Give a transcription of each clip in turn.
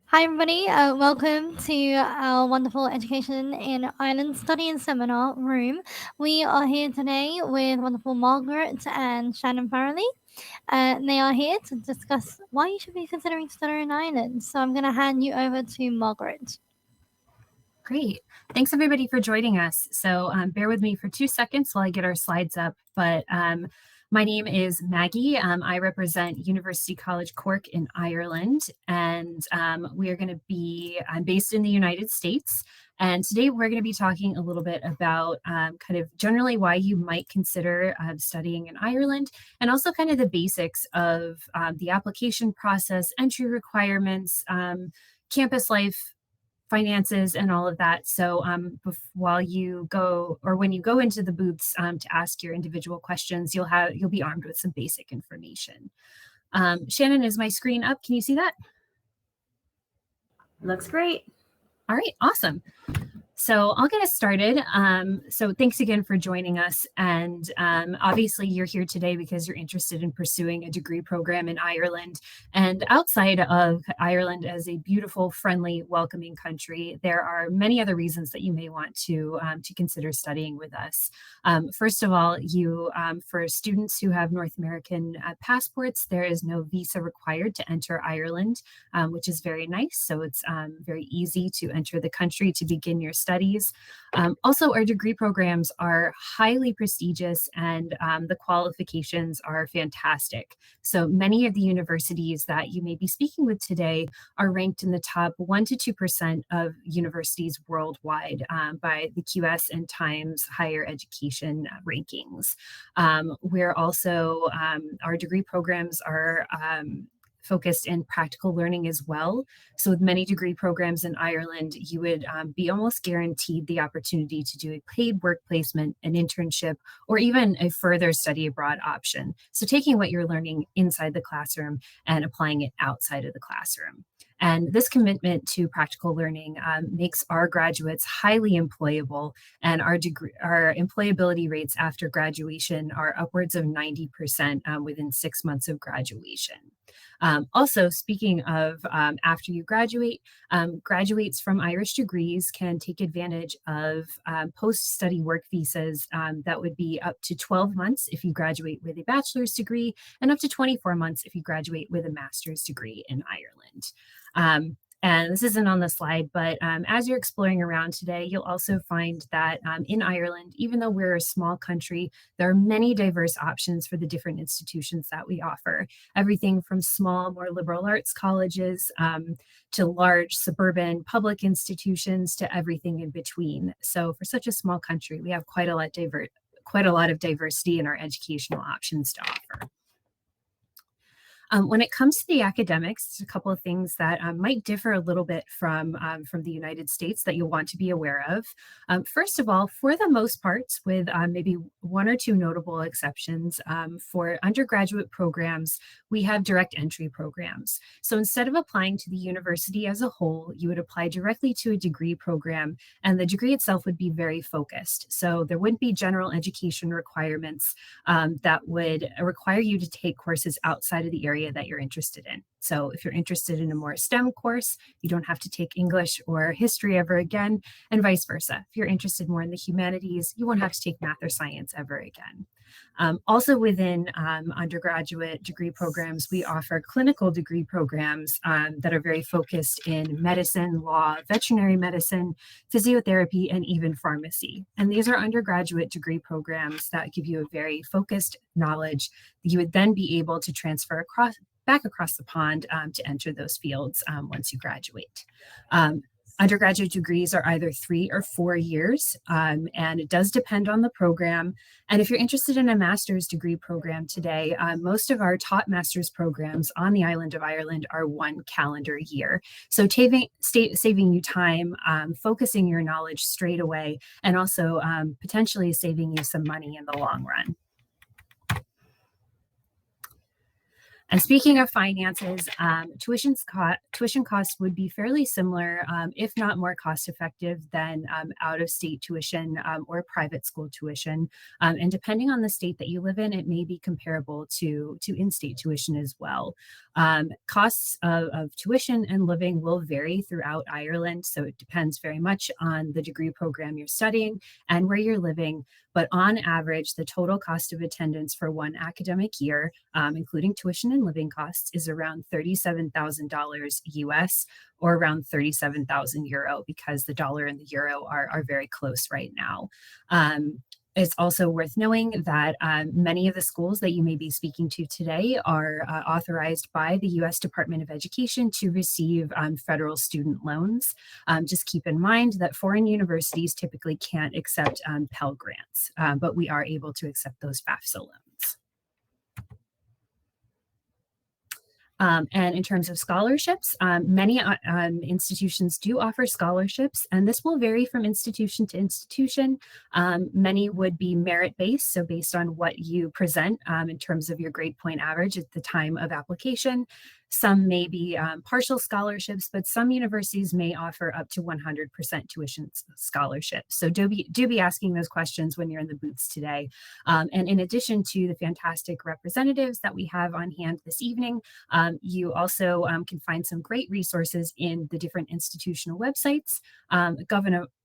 Hi, everybody. Welcome to our wonderful Education in Ireland Study and Seminar room. We are here today with wonderful Margaret and Shannon Farrelly. They are here to discuss why you should be considering studying in Ireland. So I'm going to hand you over to Margaret. Great. Thanks everybody for joining us. So bear with me for 2 seconds while I get our slides up. But my name is Maggie. I represent University College Cork in Ireland, and I'm based in the United States. And today we're going to be talking a little bit about kind of generally why you might consider studying in Ireland, and also kind of the basics of the application process, entry requirements, campus life, finances, and all of that. So while you go, or when you go into the booths to ask your individual questions, you'll be armed with some basic information. Shannon, is my screen up? Can you see that? Looks great. All right, awesome. So I'll get us started. So thanks again for joining us. And obviously you're here today because you're interested in pursuing a degree program in Ireland. And outside of Ireland as a beautiful, friendly, welcoming country, there are many other reasons that you may want to consider studying with us. First of all, for students who have North American passports, there is no visa required to enter Ireland, which is very nice. So it's very easy to enter the country to begin your studies. Also, our degree programs are highly prestigious, and the qualifications are fantastic. So many of the universities that you may be speaking with today are ranked in the top 1 to 2% of universities worldwide by the QS and Times higher education rankings. We're also, our degree programs are focused in practical learning as well. So with many degree programs in Ireland, you would be almost guaranteed the opportunity to do a paid work placement, an internship, or even a further study abroad option. So taking what you're learning inside the classroom and applying it outside of the classroom. And this commitment to practical learning makes our graduates highly employable, and our employability rates after graduation are upwards of 90% within 6 months of graduation. Also, speaking of after you graduate, graduates from Irish degrees can take advantage of post-study work visas that would be up to 12 months if you graduate with a bachelor's degree, and up to 24 months if you graduate with a master's degree in Ireland. And this isn't on the slide, but as you're exploring around today, you'll also find that in Ireland, even though we're a small country, there are many diverse options for the different institutions that we offer. Everything from small, more liberal arts colleges to large suburban public institutions to everything in between. So for such a small country, we have quite a lot of diversity in our educational options to offer. When it comes to the academics, there's a couple of things that might differ a little bit from the United States that you'll want to be aware of. First of all, for the most part, with maybe 1 or 2 notable exceptions, for undergraduate programs, we have direct entry programs. So instead of applying to the university as a whole, you would apply directly to a degree program, and the degree itself would be very focused. So there wouldn't be general education requirements that would require you to take courses outside of the area that you're interested in. So if you're interested in a more STEM course, you don't have to take English or history ever again, and vice versa. If you're interested more in the humanities, you won't have to take math or science ever again. Also within undergraduate degree programs, we offer clinical degree programs that are very focused in medicine, law, veterinary medicine, physiotherapy, and even pharmacy. And these are undergraduate degree programs that give you a very focused knowledge that you would then be able to transfer back across the pond to enter those fields once you graduate. Undergraduate degrees are either 3 or 4 years, and it does depend on the program. And if you're interested in a master's degree program today, most of our top master's programs on the island of Ireland are 1 calendar year. So saving you time, focusing your knowledge straight away, and also potentially saving you some money in the long run. And speaking of finances, tuition costs would be fairly similar, if not more cost effective than out of state tuition or private school tuition. And depending on the state that you live in, it may be comparable to in state tuition as well. Costs of tuition and living will vary throughout Ireland. So it depends very much on the degree program you're studying and where you're living. But on average, the total cost of attendance for one academic year, including tuition and living costs, is around $37,000 US, or around 37,000 euro, because the dollar and the euro are very close right now. It's also worth knowing that many of the schools that you may be speaking to today are authorized by the US Department of Education to receive federal student loans. Just keep in mind that foreign universities typically can't accept Pell Grants, but we are able to accept those FAFSA loans. And in terms of scholarships, many institutions do offer scholarships, and this will vary from institution to institution. Many would be merit-based, so based on what you present in terms of your grade point average at the time of application. Some may be partial scholarships, but some universities may offer up to 100% tuition scholarships. So do be asking those questions when you're in the booths today. And in addition to the fantastic representatives that we have on hand this evening, you also can find some great resources in the different institutional websites,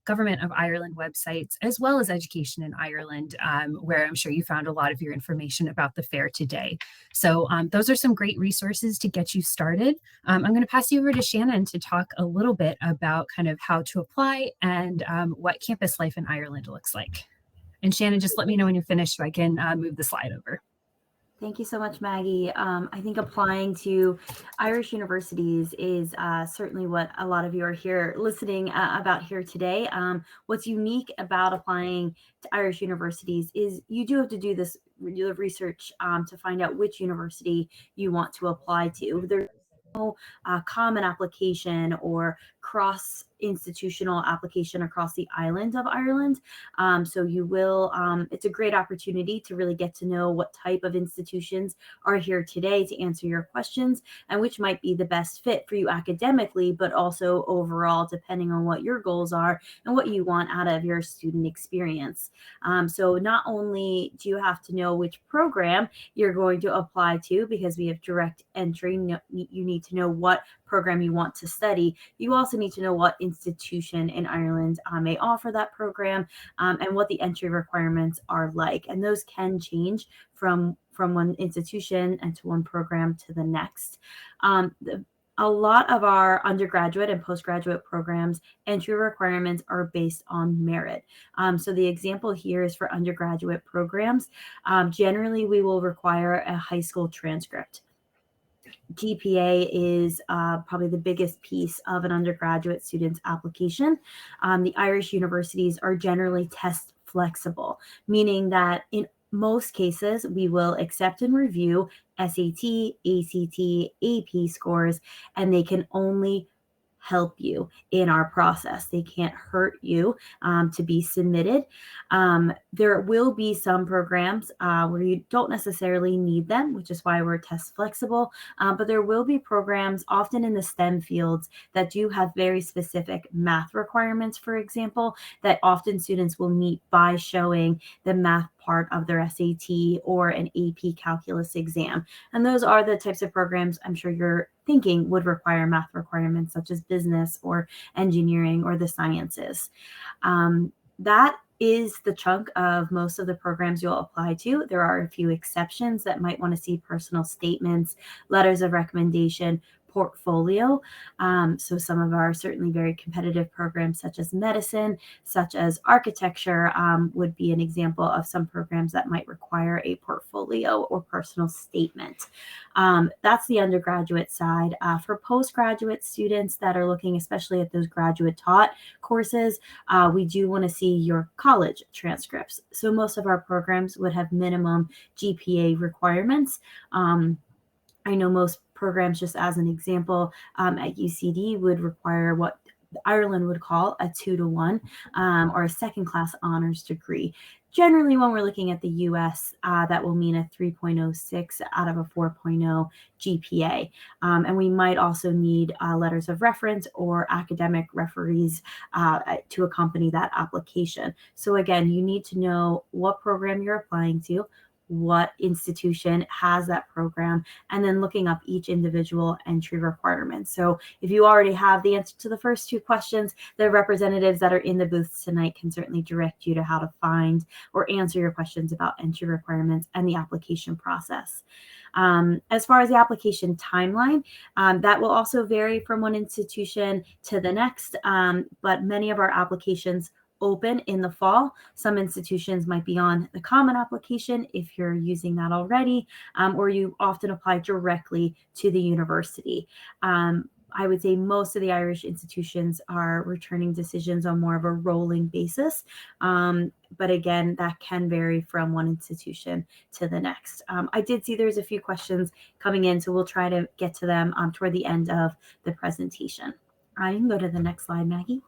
Government of Ireland websites, as well as Education in Ireland, where I'm sure you found a lot of your information about the fair today. So those are some great resources to get you started. I'm going to pass you over to Shannon to talk a little bit about kind of how to apply and what campus life in Ireland looks like. And Shannon, just let me know when you're finished so I can move the slide over. Thank you so much, Maggie. I think applying to Irish universities is certainly what a lot of you are here listening about here today. What's unique about applying to Irish universities is you do have to do this research to find out which university you want to apply to. There's no common application or cross institutional application across the island of Ireland. So you will, it's a great opportunity to really get to know what type of institutions are here today to answer your questions and which might be the best fit for you academically, but also overall, depending on what your goals are and what you want out of your student experience. So not only do you have to know which program you're going to apply to, because we have direct entry, you need to know what program you want to study. You also need to know what institution in Ireland may offer that program and what the entry requirements are like. And those can change from one institution and to one program to the next. A lot of our undergraduate and postgraduate programs, entry requirements are based on merit. So the example here is for undergraduate programs. Generally, we will require a high school transcript. GPA is probably the biggest piece of an undergraduate student's application. The Irish universities are generally test flexible, meaning that in most cases, we will accept and review SAT, ACT, AP scores, and they can only help you in our process. They can't hurt you to be submitted. There will be some programs where you don't necessarily need them, which is why we're test flexible. But there will be programs often in the STEM fields that do have very specific math requirements, for example, that often students will meet by showing the math part of their SAT or an AP calculus exam. And those are the types of programs I'm sure you're thinking would require math requirements, such as business or engineering or the sciences. That is the chunk of most of the programs you'll apply to. There are a few exceptions that might want to see personal statements, letters of recommendation, portfolio. So some of our certainly very competitive programs, such as medicine, such as architecture, would be an example of some programs that might require a portfolio or personal statement. That's the undergraduate side. For postgraduate students that are looking especially at those graduate taught courses, we do want to see your college transcripts. So most of our programs would have minimum GPA requirements. I know most programs, just as an example, at UCD would require what Ireland would call a 2-to-1 or a second class honors degree. Generally, when we're looking at the US, that will mean a 3.06 out of a 4.0 GPA. And we might also need letters of reference or academic referees to accompany that application. So again, you need to know what program you're applying to, what institution has that program, and then looking up each individual entry requirement. So if you already have the answer to the first two questions, the representatives that are in the booths tonight can certainly direct you to how to find or answer your questions about entry requirements and the application process. As far as the application timeline, that will also vary from one institution to the next, but many of our applications open in the fall. Some institutions might be on the common application if you're using that already, or you often apply directly to the university. I would say most of the Irish institutions are returning decisions on more of a rolling basis. But again, that can vary from one institution to the next. I did see there's a few questions coming in, so we'll try to get to them toward the end of the presentation. You can go to the next slide, Maggie.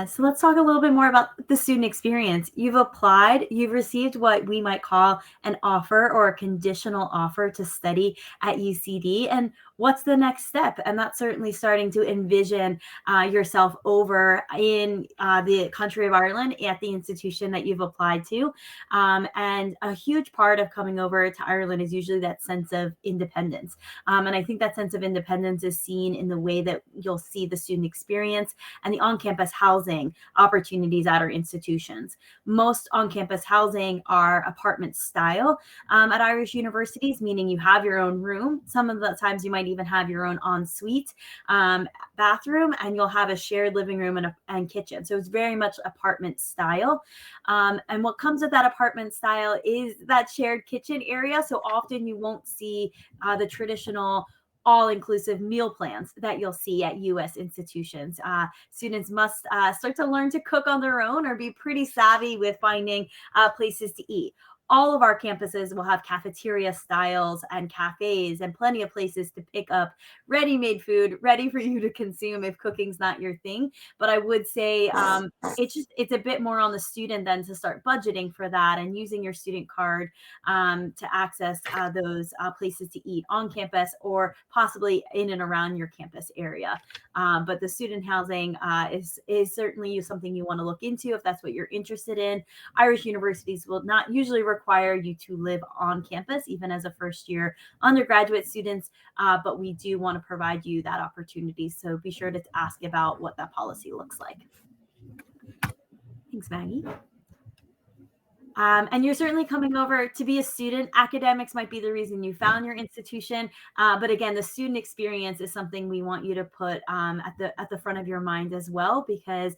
So let's talk a little bit more about the student experience. You've applied, you've received what we might call an offer or a conditional offer to study at UCD. And what's the next step? And that's certainly starting to envision yourself over in the country of Ireland at the institution that you've applied to. And a huge part of coming over to Ireland is usually that sense of independence. And I think that sense of independence is seen in the way that you'll see the student experience and the on-campus housing opportunities at our institutions. Most on-campus housing are apartment style at Irish universities, meaning you have your own room. Some of the times you might even have your own ensuite bathroom, and you'll have a shared living room and kitchen. So it's very much apartment style. And what comes with that apartment style is that shared kitchen area. So often you won't see the traditional all-inclusive meal plans that you'll see at U.S. institutions. Students must start to learn to cook on their own or be pretty savvy with finding places to eat. All of our campuses will have cafeteria styles and cafes and plenty of places to pick up ready-made food, ready for you to consume if cooking's not your thing. But I would say it's a bit more on the student then to start budgeting for that and using your student card to access those places to eat on campus or possibly in and around your campus area. But the student housing is certainly something you want to look into if that's what you're interested in. Irish universities will not usually require you to live on campus, even as a first-year undergraduate students, but we do want to provide you that opportunity. So be sure to ask about what that policy looks like. Thanks, Maggie. And you're certainly coming over to be a student. Academics might be the reason you found your institution, but again, the student experience is something we want you to put at the front of your mind as well, because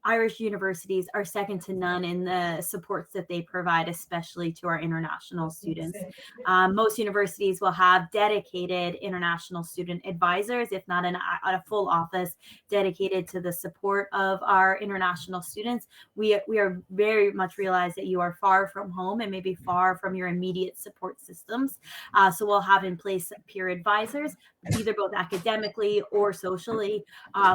Irish universities are second to none in the supports that they provide, especially to our international students. Most universities will have dedicated international student advisors, if not a full office dedicated to the support of our international students. We are very much realize that you are far from home and maybe far from your immediate support systems. So we'll have in place peer advisors, either both academically or socially,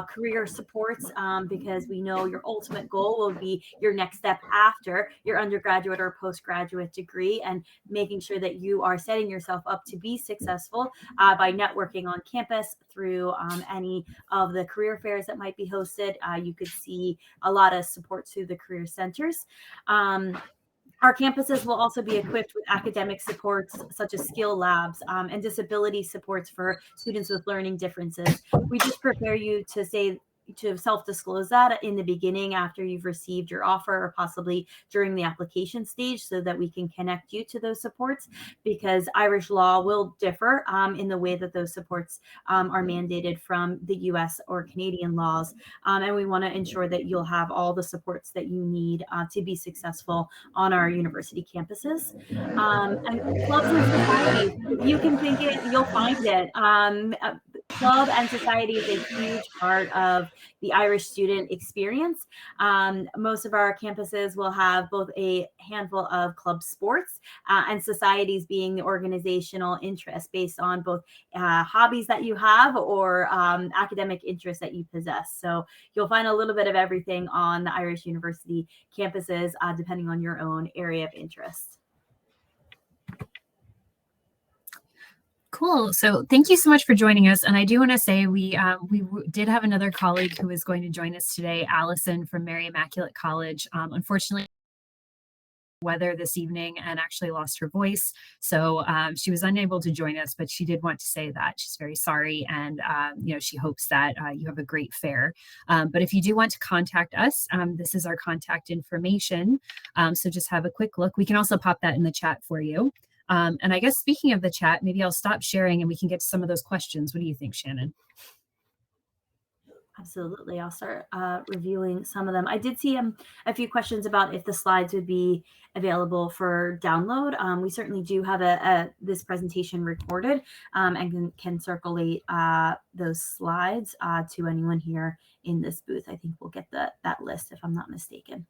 career supports, because we know your ultimate goal will be your next step after your undergraduate or postgraduate degree, and making sure that you are setting yourself up to be successful by networking on campus through any of the career fairs that might be hosted. You could see a lot of support through the career centers. Our campuses will also be equipped with academic supports such as skill labs and disability supports for students with learning differences. We just prepare you to self-disclose that in the beginning after you've received your offer, or possibly during the application stage, so that we can connect you to those supports, because Irish law will differ in the way that those supports are mandated from the US or Canadian laws. And we want to ensure that you'll have all the supports that you need to be successful on our university campuses. And clubs and societies, if you can think it, you'll find it. club and society is a huge part of the Irish student experience. Most of our campuses will have both a handful of club sports and societies being the organizational interest based on both hobbies that you have or academic interests that you possess. So you'll find a little bit of everything on the Irish University campuses, depending on your own area of interest. Cool. So thank you so much for joining us. And I do want to say we did have another colleague who was going to join us today, Allison from Mary Immaculate College. Unfortunately, weather this evening and actually lost her voice. So she was unable to join us, but she did want to say that she's very sorry. And, she hopes that you have a great fair. But if you do want to contact us, this is our contact information. So just have a quick look. We can also pop that in the chat for you. And I guess speaking of the chat, maybe I'll stop sharing and we can get to some of those questions. What do you think, Shannon? Absolutely. I'll start reviewing some of them. I did see a few questions about if the slides would be available for download. We certainly do have this presentation recorded and can circulate those slides to anyone here in this booth. I think we'll get that list if I'm not mistaken.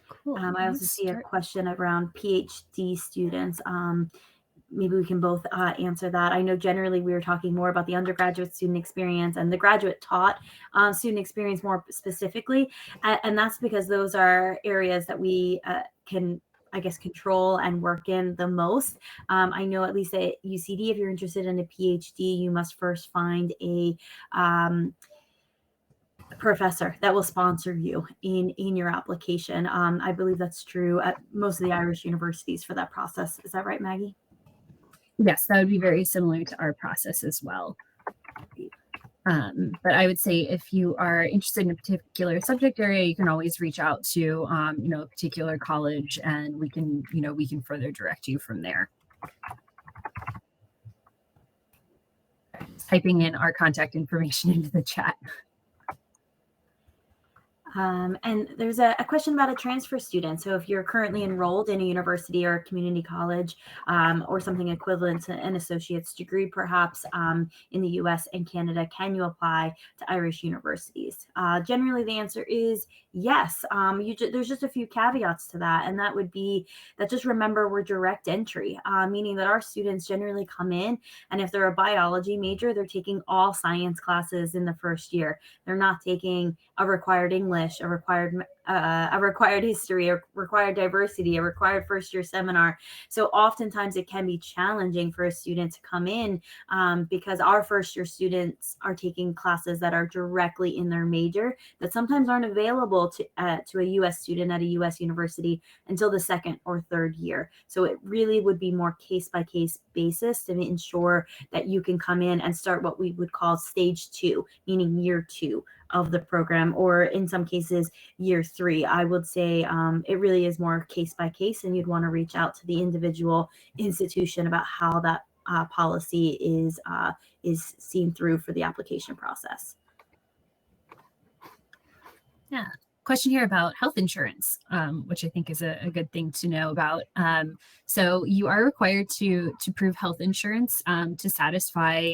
Cool. I also see a question around PhD students. Maybe we can both answer that. I know generally we were talking more about the undergraduate student experience and the graduate taught student experience more specifically. And that's because those are areas that we can, I guess, control and work in the most. I know at least at UCD, if you're interested in a PhD, you must first find a professor that will sponsor you in your application. I believe that's true at most of the Irish universities for that process. Is that right, Maggie? Yes, that would be very similar to our process as well. But I would say if you are interested in a particular subject area, you can always reach out to a particular college, and we can further direct you from there. Typing in our contact information into the chat. And there's a question about a transfer student. So if you're currently enrolled in a university or a community college or something equivalent to an associate's degree, perhaps in the US and Canada, can you apply to Irish universities? Generally, the answer is yes. There's just a few caveats to that. And that would be that just remember we're direct entry, meaning that our students generally come in. And if they're a biology major, they're taking all science classes in the first year. They're not taking a required English, a required history, a required diversity, a required first year seminar. So oftentimes it can be challenging for a student to come in because our first year students are taking classes that are directly in their major that sometimes aren't available to a US student at a US university until the second or third year. So it really would be more case by case basis to ensure that you can come in and start what we would call stage 2, meaning year 2 of the program, or in some cases year 3. I would say it really is more case by case, and you'd want to reach out to the individual institution about how that policy is seen through for the application process. Yeah. Question here about health insurance, which I think is a good thing to know about. So you are required to prove health insurance to satisfy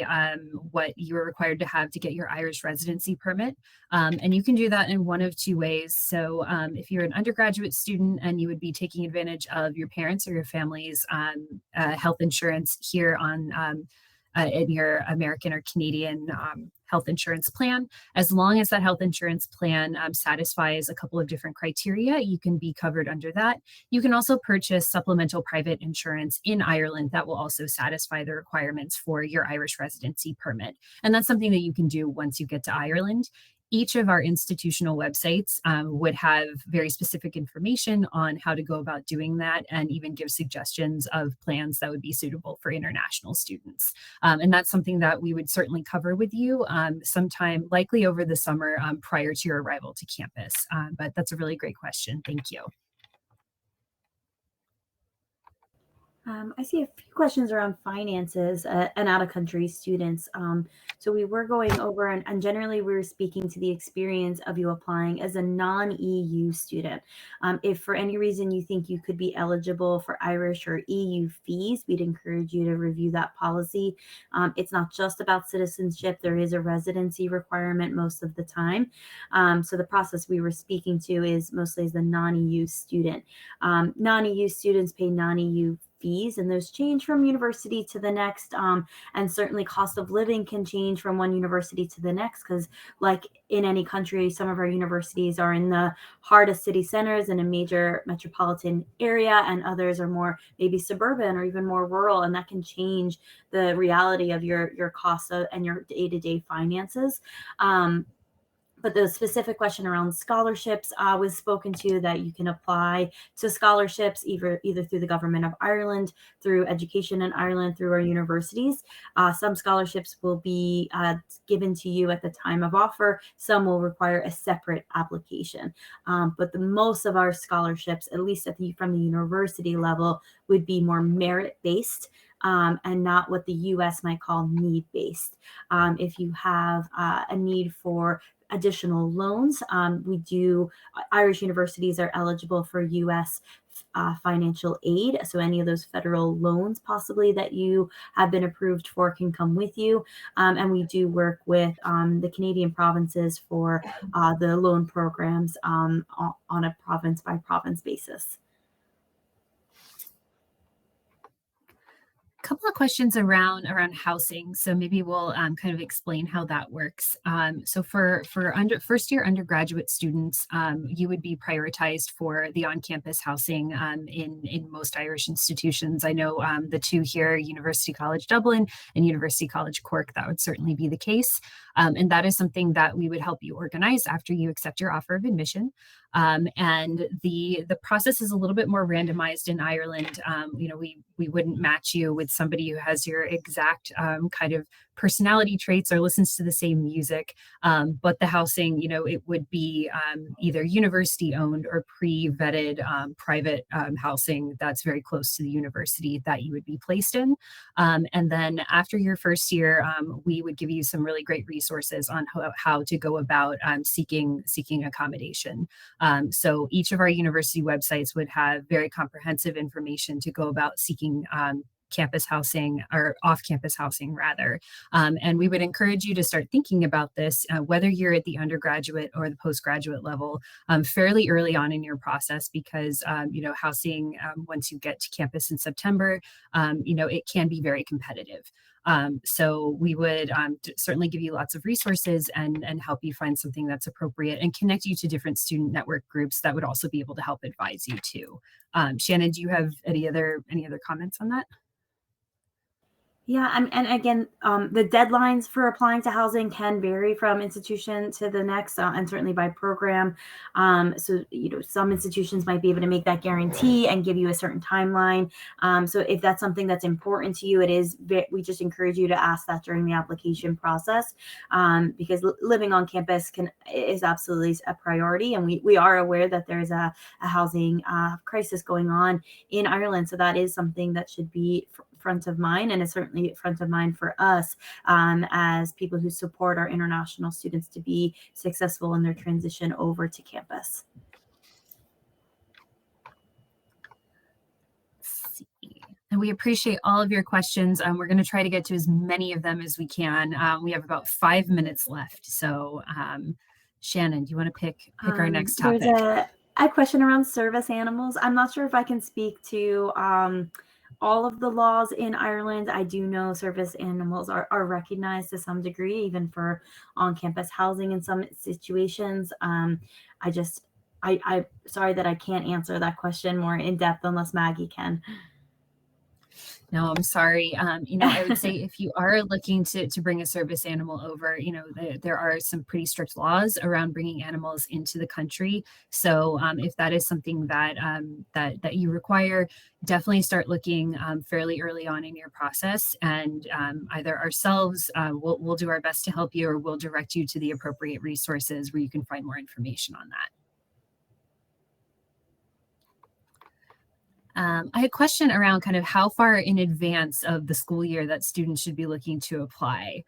what you are required to have to get your Irish residency permit. And you can do that in one of two ways. So if you're an undergraduate student and you would be taking advantage of your parents' or your family's health insurance here on in your American or Canadian health insurance plan. As long as that health insurance plan satisfies a couple of different criteria, you can be covered under that. You can also purchase supplemental private insurance in Ireland that will also satisfy the requirements for your Irish residency permit. And that's something that you can do once you get to Ireland. Each of our institutional websites would have very specific information on how to go about doing that and even give suggestions of plans that would be suitable for international students. And that's something that we would certainly cover with you sometime likely over the summer prior to your arrival to campus. But that's a really great question. Thank you. I see a few questions around finances and out-of-country students. So we were going over, and generally we were speaking to the experience of you applying as a non-EU student. If for any reason you think you could be eligible for Irish or EU fees, we'd encourage you to review that policy. It's not just about citizenship. There is a residency requirement most of the time. So the process we were speaking to is mostly as a non-EU student. Non-EU students pay non-EU fees, and those change from university to the next. And certainly cost of living can change from one university to the next, because like in any country, some of our universities are in the heart of city centers in a major metropolitan area, and others are more maybe suburban or even more rural, and that can change the reality of your costs and your day-to-day finances. But the specific question around scholarships was spoken to, that you can apply to scholarships either through the government of Ireland, through Education in Ireland, through our universities. Some scholarships will be given to you at the time of offer. Some will require a separate application. But the most of our scholarships, at least from the university level, would be more merit-based. And not what the US might call need-based. If you have a need for additional loans, Irish universities are eligible for US financial aid. So any of those federal loans possibly that you have been approved for can come with you. And we do work with the Canadian provinces for the loan programs on a province by province basis. Couple of questions around housing, so maybe we'll kind of explain how that works. So for first year undergraduate students, you would be prioritized for the on-campus housing in most Irish institutions. I know the two here, University College Dublin and University College Cork, that would certainly be the case, and that is something that we would help you organize after you accept your offer of admission. And the process is a little bit more randomized in Ireland. We wouldn't match you with somebody who has your exact kind of personality traits or listens to the same music. But the housing, it would be either university owned or pre-vetted private housing that's very close to the university that you would be placed in. And then after your first year, we would give you some really great resources on how to go about seeking accommodation. So each of our university websites would have very comprehensive information to go about seeking campus housing, or off-campus housing rather. And we would encourage you to start thinking about this, whether you're at the undergraduate or the postgraduate level, fairly early on in your process, because housing, once you get to campus in September, it can be very competitive. So we would certainly give you lots of resources and help you find something that's appropriate, and connect you to different student network groups that would also be able to help advise you too. Shannon, do you have any other comments on that? Yeah, and again, the deadlines for applying to housing can vary from institution to the next, and certainly by program. So, some institutions might be able to make that guarantee and give you a certain timeline. So if that's something that's important to you, we just encourage you to ask that during the application process, because living on campus is absolutely a priority. And we are aware that there's a housing crisis going on in Ireland. So that is something that should be front of mind, and is certainly front of mind for us as people who support our international students to be successful in their transition over to campus. And we appreciate all of your questions. We're going to try to get to as many of them as we can. We have about 5 minutes left. So Shannon, do you want to pick our next topic? There's a question around service animals. I'm not sure if I can speak to all of the laws in Ireland. I do know service animals are recognized to some degree, even for on-campus housing in some situations. I'm sorry that I can't answer that question more in depth unless Maggie can. No, I'm sorry. I would say if you are looking to bring a service animal over, there are some pretty strict laws around bringing animals into the country. So if that is something that you require, definitely start looking fairly early on in your process, and either ourselves we'll do our best to help you, or we'll direct you to the appropriate resources where you can find more information on that. I had a question around kind of how far in advance of the school year that students should be looking to apply.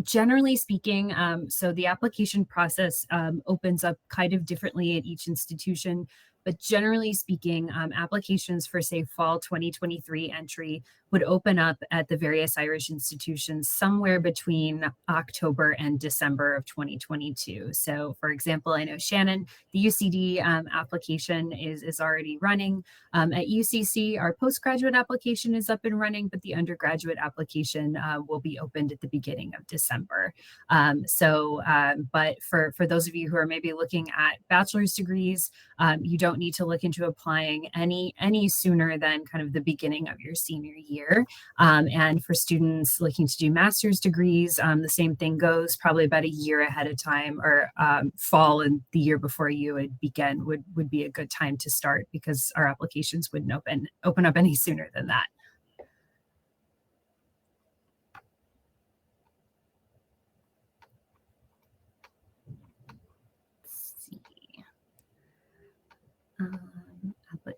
Generally speaking, so the application process opens up kind of differently at each institution, but generally speaking, applications for, say, fall 2023 entry would open up at the various Irish institutions somewhere between October and December of 2022. So, for example, I know Shannon, the UCD application is already running. At UCC, our postgraduate application is up and running, but the undergraduate application will be opened at the beginning of December. But for those of you who are maybe looking at bachelor's degrees, you don't need to look into applying any sooner than kind of the beginning of your senior year. And for students looking to do master's degrees, the same thing goes, probably about a year ahead of time, or fall and the year before you would begin would be a good time to start, because our applications wouldn't open up any sooner than that.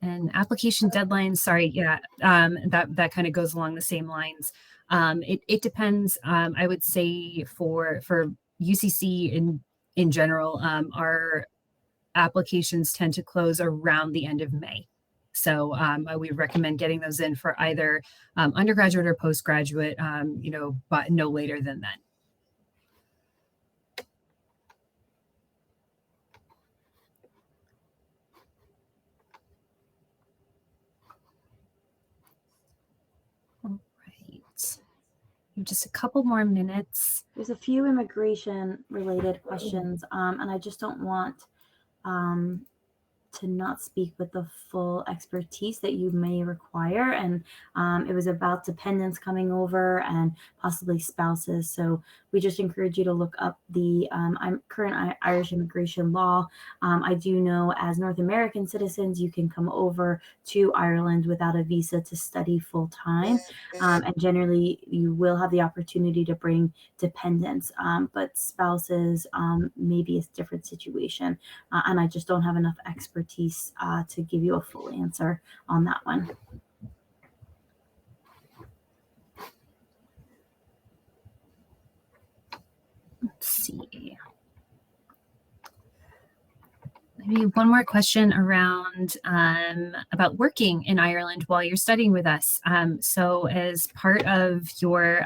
And application deadlines, sorry, yeah, that kind of goes along the same lines. It depends. I would say for UCC in general, our applications tend to close around the end of May. So we recommend getting those in for either undergraduate or postgraduate, but no later than then. Just a couple more minutes. There's a few immigration related questions, and I just don't want to not speak with the full expertise that you may require. And it was about dependents coming over and possibly spouses. So we just encourage you to look up the current Irish immigration law. I do know as North American citizens, you can come over to Ireland without a visa to study full time. And generally, you will have the opportunity to bring dependents, but spouses may be a different situation. And I just don't have enough expertise to give you a full answer on that one. Let's see. Maybe one more question around about working in Ireland while you're studying with us. So as part of your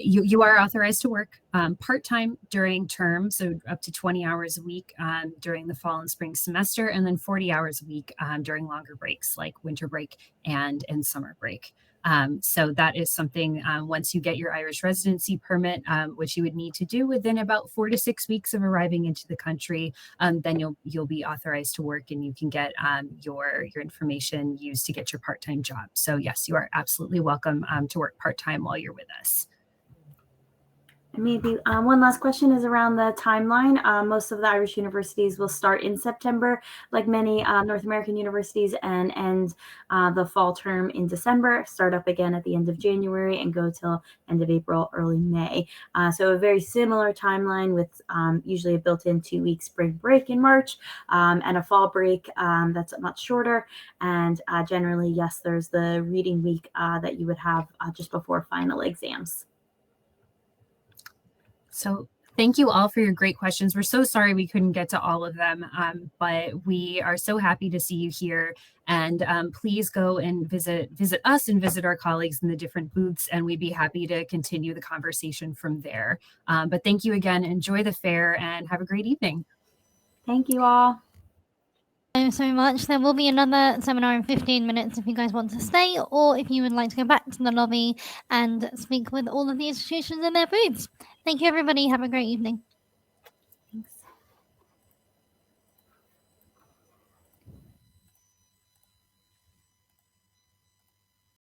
you are authorized to work part-time during term, so up to 20 hours a week during the fall and spring semester, and then 40 hours a week during longer breaks like winter break and summer break. So that is something once you get your Irish residency permit, which you would need to do within about 4 to 6 weeks of arriving into the country, then you'll be authorized to work, and you can get your information used to get your part-time job. So yes, you are absolutely welcome to work part-time while you're with us. Maybe one last question is around the timeline. Most of the Irish universities will start in September, like many North American universities, and end the fall term in December, start up again at the end of January, and go till end of April, early May. So a very similar timeline with usually a built-in 2-week spring break in March and a fall break that's much shorter. And generally, yes, there's the reading week that you would have just before final exams. So thank you all for your great questions. We're so sorry we couldn't get to all of them, but we are so happy to see you here. And please go and visit us and visit our colleagues in the different booths, and we'd be happy to continue the conversation from there. But thank you again. Enjoy the fair and have a great evening. Thank you all. Thank you so much. There will be another seminar in 15 minutes if you guys want to stay, or if you would like to go back to the lobby and speak with all of the institutions in their booths. Thank you, everybody. Have a great evening.